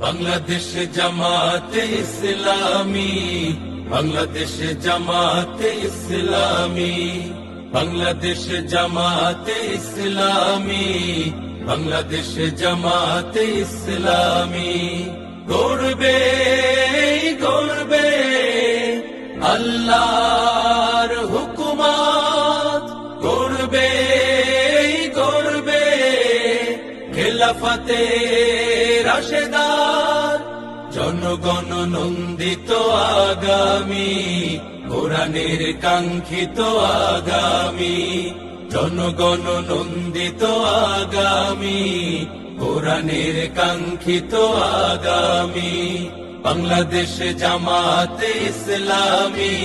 বাংলাদেশ জামাতে ইসলামী, বাংলাদেশ জামাতে ইসলামী, বাংলাদেশ জামাতে ইসলামী, বাংলাদেশ জামাতে ইসলামী। গর্বে গর্বে আল্লাহর হুকুমত, গর্বে গর্বে খেলাফতে রাশেদার, জনগণ নন্দিত আগামী, কোরআনের কাঙ্ক্ষিত আগামী, জনগণ নন্দিত আগামী, কোরআনের কাঙ্ক্ষিত আগামী। বাংলাদেশ জামাতে ইসলামী,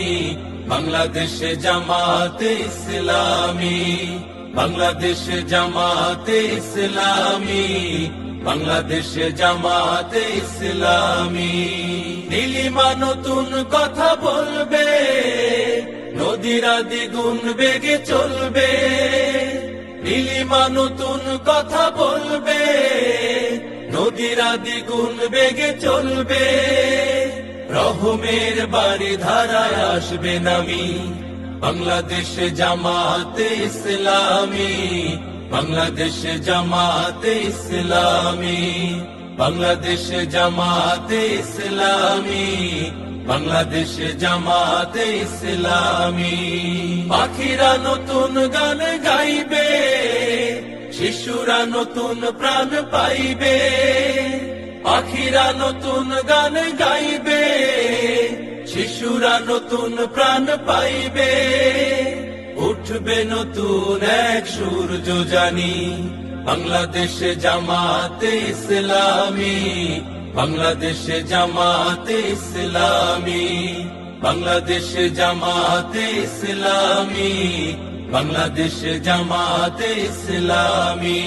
বাংলাদেশ জামাতে ইসলামী, বাংলাদেশ জামাতে ইসলামী, বাংলাদেশ জামাতে ইসলামী। নীলিমা নতুন কথা বলবে, নদীরা দ্বিগুণ বেগে চলবে। নীলিমা নতুন কথা বলবে, নদীরা দ্বিগুণ বেগে চলবে। রহমের বাড়ি ধারায় আসবে নামি, বাংলাদেশ জামাতে ইসলামী, বাংলাদেশ জামাতে ইসলামী, বাংলাদেশ জামাতে ইসলামী, বাংলাদেশ জামাতে ইসলামী। পাখিরা নতুন গান গাইবে, শিশুরা নতুন প্রাণ পাইবে। পাখিরা নতুন গান গাইবে, শিশুরা নতুন প্রাণ পাইবে। উঠবে নতুন এক সূর্য জানি, বাংলাদেশ জামাতে ইসলামী, বাংলাদেশ জামাতে ইসলামী, বাংলাদেশ জামাতে ইসলামী, বাংলাদেশ জামাতে ইসলামী।